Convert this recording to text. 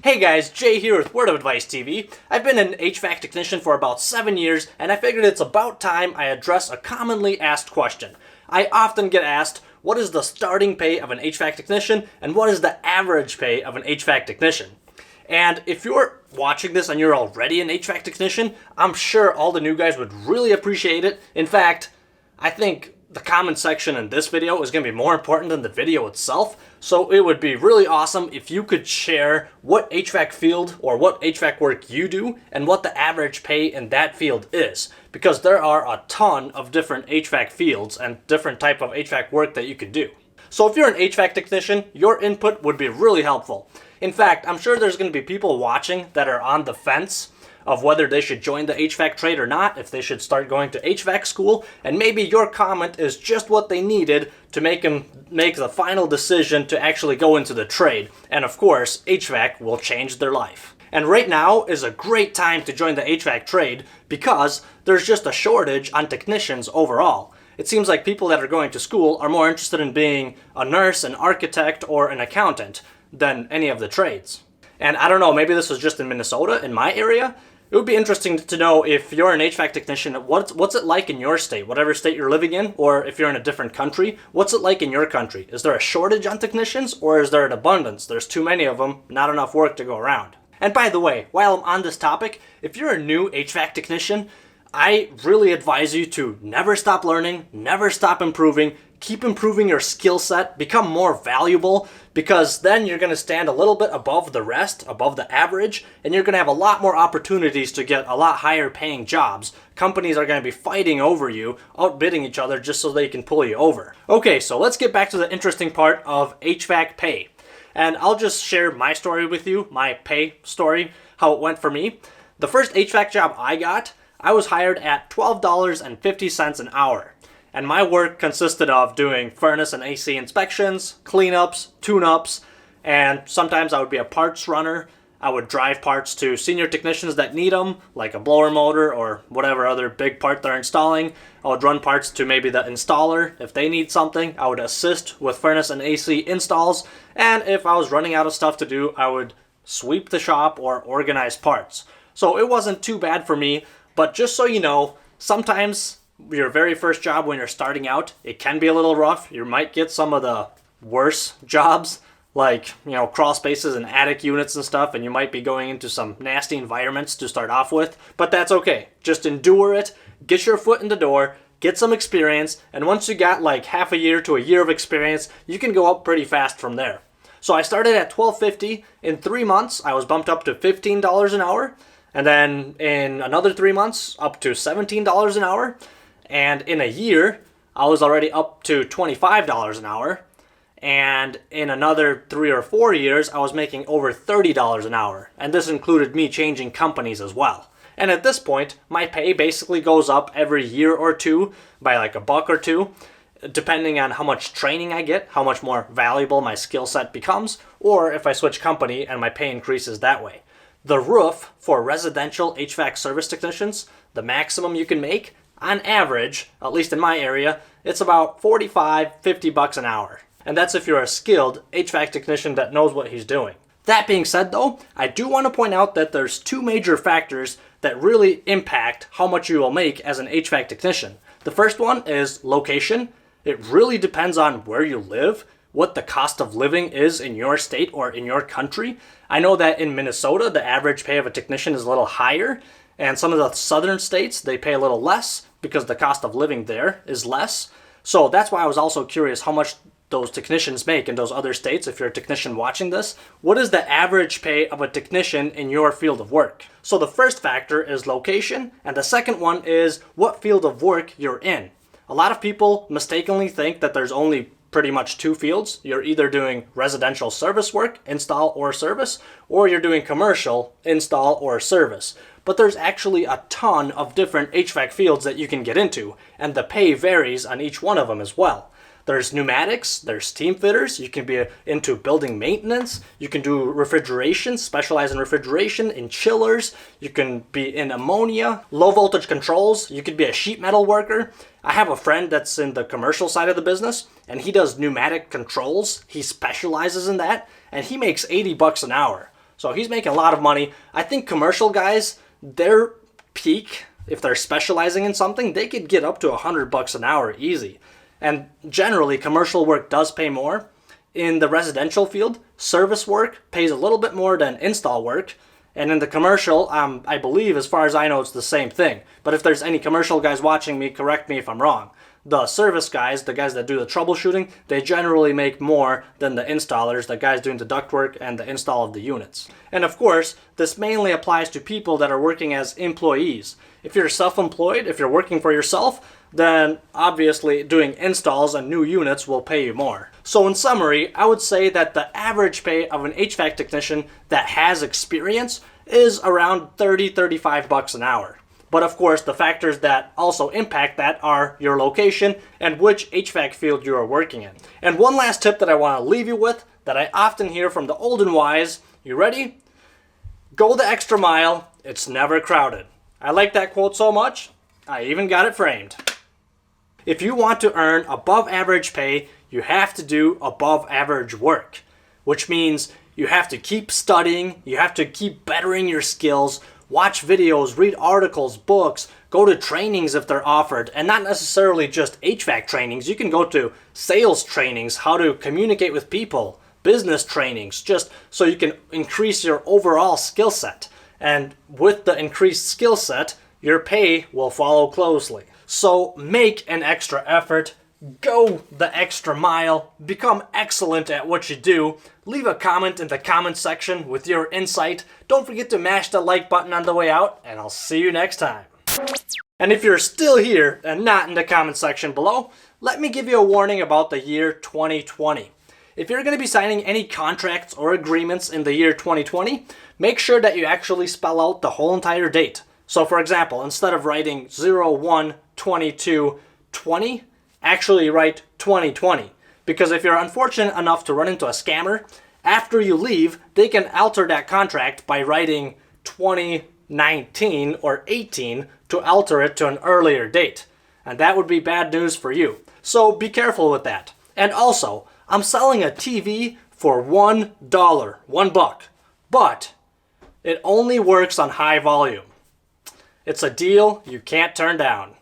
Hey guys, Jay here with Word of Advice TV. I've been an HVAC technician for about 7 years, and I figured it's about time I address a commonly asked question. I often get asked, what is the starting pay of an HVAC technician, and what is the average pay of an HVAC technician? And if you're watching this and you're already an HVAC technician, I'm sure all the new guys would really appreciate it. In fact, I think the comment section in this video is going to be more important than the video itself, so it would be really awesome if you could share what HVAC field or what HVAC work you do and what the average pay in that field is, because there are a ton of different HVAC fields and different type of HVAC work that you can do. So if you're an HVAC technician, your input would be really helpful. In fact, I'm sure there's going to be people watching that are on the fence of whether they should join the HVAC trade or not, if they should start going to HVAC school, and maybe your comment is just what they needed to make them make the final decision to actually go into the trade. And of course, HVAC will change their life. And right now is a great time to join the HVAC trade because there's just a shortage on technicians overall. It seems like people that are going to school are more interested in being a nurse, an architect, or an accountant than any of the trades. And I don't know, maybe this was just in Minnesota, in my area. It would be interesting to know if you're an HVAC technician, what's it like in your state, whatever state you're living in, or if you're in a different country, what's it like in your country? Is there a shortage on technicians, or is there an abundance? There's too many of them, not enough work to go around. And by the way, while I'm on this topic, if you're a new HVAC technician, I really advise you to never stop learning, never stop improving, keep improving your skill set, become more valuable, because then you're going to stand a little bit above the rest, above the average, and you're going to have a lot more opportunities to get a lot higher paying jobs. Companies are going to be fighting over you, outbidding each other just so they can pull you over. Okay, so let's get back to the interesting part of HVAC pay. And I'll just share my story with you, my pay story, how it went for me. The first HVAC job I got, I was hired at $12.50 an hour. And my work consisted of doing furnace and AC inspections, cleanups, tune-ups, and sometimes I would be a parts runner. I would drive parts to senior technicians that need them, like a blower motor or whatever other big part they're installing. I would run parts to maybe the installer if they need something. I would assist with furnace and AC installs, and if I was running out of stuff to do, I would sweep the shop or organize parts. So it wasn't too bad for me, but just so you know, sometimes your very first job when you're starting out, it can be a little rough. You might get some of the worse jobs, like, crawl spaces and attic units and stuff, and you might be going into some nasty environments to start off with, but that's okay. Just endure it, get your foot in the door, get some experience, and once you got like half a year to a year of experience, you can go up pretty fast from there. So I started at $12.50. In 3 months, I was bumped up to $15 an hour, and then in another 3 months, up to $17 an hour. And in a year, I was already up to $25 an hour. And in another 3 or 4 years, I was making over $30 an hour. And this included me changing companies as well. And at this point, my pay basically goes up every year or two by like $1 or $2, depending on how much training I get, how much more valuable my skill set becomes, or if I switch company and my pay increases that way. The roof for residential HVAC service technicians, the maximum you can make, on average, at least in my area, it's about $45-50 an hour. And that's if you're a skilled HVAC technician that knows what he's doing. That being said though, I do want to point out that there's two major factors that really impact how much you will make as an HVAC technician. The first one is location. It really depends on where you live, what the cost of living is in your state or in your country. I know that in Minnesota, the average pay of a technician is a little higher, and some of the southern states, they pay a little less because the cost of living there is less. So that's why I was also curious how much those technicians make in those other states. If you're a technician watching this, what is the average pay of a technician in your field of work? So the first factor is location, and the second one is what field of work you're in. A lot of people mistakenly think that there's only pretty much two fields. You're either doing residential service work, install or service, or you're doing commercial, install or service. But there's actually a ton of different HVAC fields that you can get into, and the pay varies on each one of them as well. There's pneumatics, there's steam fitters, you can be into building maintenance, you can do refrigeration, specialize in refrigeration, in chillers, you can be in ammonia, low voltage controls, you could be a sheet metal worker. I have a friend that's in the commercial side of the business, and he does pneumatic controls. He specializes in that, and he makes $80 an hour. So he's making a lot of money. I think commercial guys, their peak, if they're specializing in something, they could get up to $100 an hour easy. And generally, commercial work does pay more. In the residential field, service work pays a little bit more than install work. And in the commercial, I believe, as far as I know, it's the same thing. But if there's any commercial guys watching me, correct me if I'm wrong. The service guys, the guys that do the troubleshooting, they generally make more than the installers, the guys doing the ductwork and the install of the units. And of course, this mainly applies to people that are working as employees. If you're self-employed, if you're working for yourself, then obviously doing installs and new units will pay you more. So in summary, I would say that the average pay of an HVAC technician that has experience is around $30-35 an hour. But of course, the factors that also impact that are your location and which HVAC field you are working in. And one last tip that I want to leave you with that I often hear from the old and wise. You ready? Go the extra mile. It's never crowded. I like that quote so much, I even got it framed. If you want to earn above average pay, you have to do above average work, which means you have to keep studying, you have to keep bettering your skills, watch videos, read articles, books, go to trainings if they're offered, and not necessarily just HVAC trainings. You can go to sales trainings, how to communicate with people, business trainings, just so you can increase your overall skill set. And with the increased skill set, your pay will follow closely. So make an extra effort, go the extra mile, become excellent at what you do. Leave a comment in the comment section with your insight. Don't forget to mash the like button on the way out, and I'll see you next time. And if you're still here and not in the comment section below, let me give you a warning about the year 2020. If you're going to be signing any contracts or agreements in the year 2020, make sure that you actually spell out the whole entire date. So for example, instead of writing 01/22/20, actually write 2020. Because if you're unfortunate enough to run into a scammer, after you leave, they can alter that contract by writing 2019 or 18 to alter it to an earlier date. And that would be bad news for you. So be careful with that. And also, I'm selling a TV for $1, $1, but it only works on high volume. It's a deal you can't turn down.